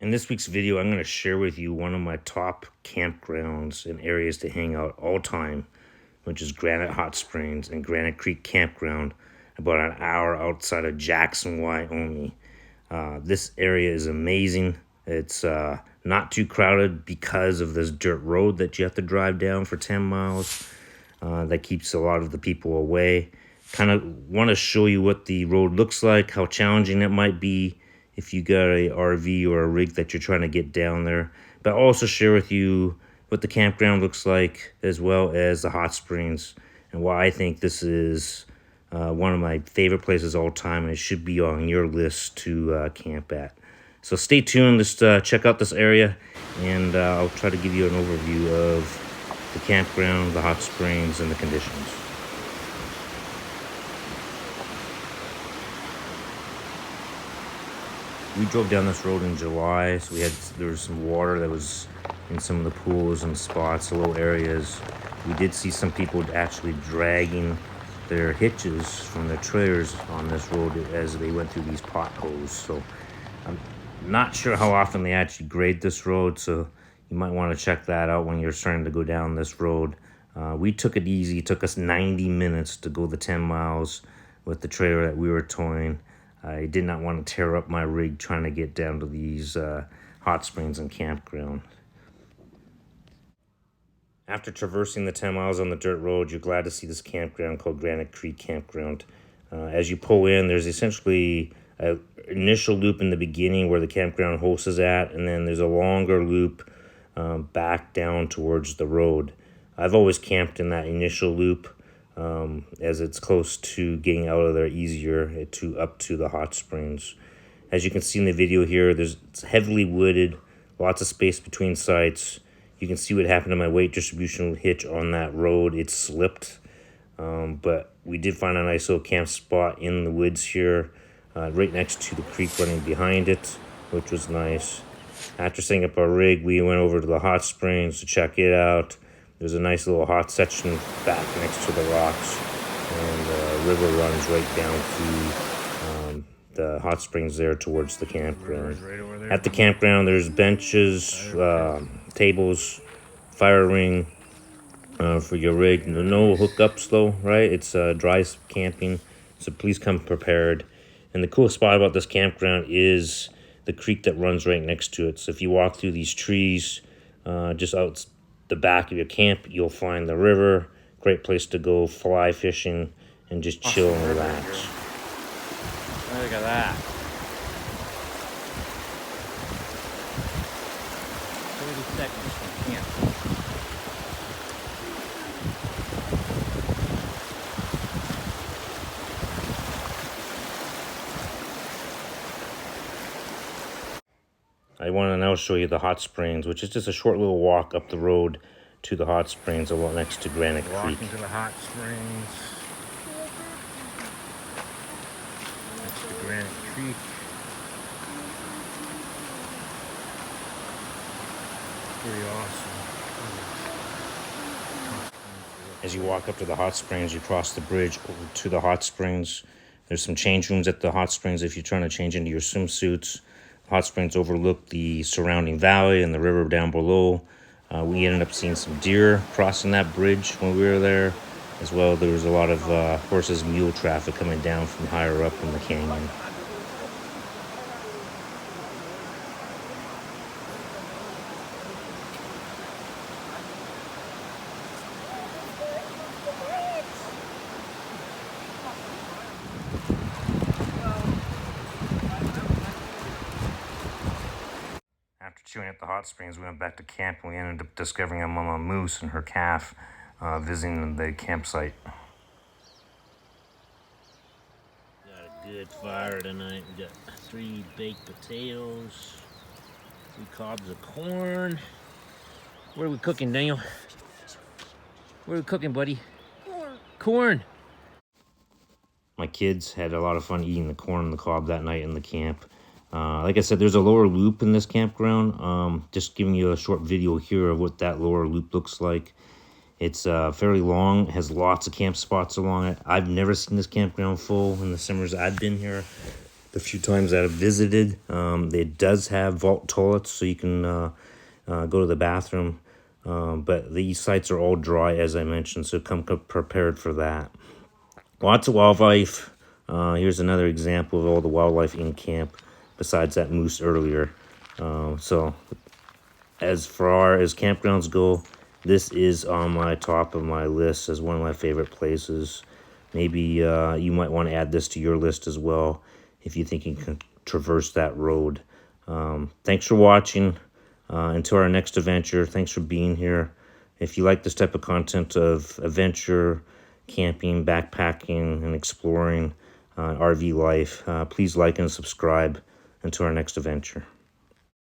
In this week's video, I'm going to share with you one of my top campgrounds and areas to hang out all time, which is Granite Hot Springs and Granite Creek Campground, about an hour outside of Jackson, Wyoming. This area is amazing. It's not too crowded because of this dirt road that you have to drive down for 10 miles. That keeps a lot of the people away. Kind of want to show you what the road looks like, how challenging it might be if you got a RV or a rig that you're trying to get down there. But I'll also share with you what the campground looks like, as well as the hot springs, and why I think this is one of my favorite places all time, and it should be on your list to camp at. So stay tuned, just check out this area, and I'll try to give you an overview of the campground, the hot springs, and the conditions. We drove down this road in July, so there was some water that was in some of the pools and spots, low areas. We did see some people actually dragging their hitches from their trailers on this road as they went through these potholes. So I'm not sure how often they actually grade this road, so you might want to check that out when you're starting to go down this road. We took it easy. It took us 90 minutes to go the 10 miles with the trailer that we were towing. I did not want to tear up my rig trying to get down to these hot springs and campground. After traversing the 10 miles on the dirt road, you're glad to see this campground called Granite Creek Campground. As you pull in, there's essentially an initial loop in the beginning where the campground host is at, and then there's a longer loop back down towards the road. I've always camped in that initial loop, as it's close to getting out of there easier up to the hot springs. As you can see in the video here, it's heavily wooded, lots of space between sites. You can see what happened to my weight distribution hitch on that road. It slipped, but we did find a nice little camp spot in the woods here, right next to the creek running behind it, which was nice. After setting up our rig, we went over to the hot springs to check it out. There's a nice little hot section back next to the rocks, and the river runs right down through the hot springs there towards the campground. Right at the campground, there's benches, tables, fire ring for your rig. No hookups though, right? It's dry camping, so please come prepared. And the cool spot about this campground is the creek that runs right next to it. So if you walk through these trees, just out the back of your camp, you'll find the river. Great place to go fly fishing and just chill and relax. Look at that. Seconds from camp. I want to now show you the hot springs, which is just a short little walk up the road to the hot springs next to Granite Creek. Walking to the hot springs. Next to Granite Creek. Pretty awesome. As you walk up to the hot springs, you cross the bridge over to the hot springs. There's some change rooms at the hot springs if you're trying to change into your swimsuits. Hot springs overlook the surrounding valley and the river down below. We ended up seeing some deer crossing that bridge when we were there. As well, there was a lot of horses and mule traffic coming down from higher up in the canyon. After chewing at the hot springs, we went back to camp, and we ended up discovering a mama moose and her calf visiting the campsite. Got a good fire tonight. We got 3 baked potatoes, 3 cobs of corn. What are we cooking, Daniel? What are we cooking, buddy? Corn. My kids had a lot of fun eating the corn and the cob that night in the camp. Like I said, there's a lower loop in this campground. Just giving you a short video here of what that lower loop looks like. It's fairly long, it has lots of camp spots along it. I've never seen this campground full in the summers I've been here. the few times that I've visited. It does have vault toilets, so you can go to the bathroom. But these sites are all dry, as I mentioned, so come prepared for that. Lots of wildlife. Here's another example of all the wildlife in camp, besides that moose earlier. So as far as campgrounds go, this is on my top of my list as one of my favorite places. Maybe you might want to add this to your list as well if you think you can traverse that road. Thanks for watching. Until our next adventure, thanks for being here. If you like this type of content of adventure, camping, backpacking, and exploring RV life, please like and subscribe. Until our next adventure.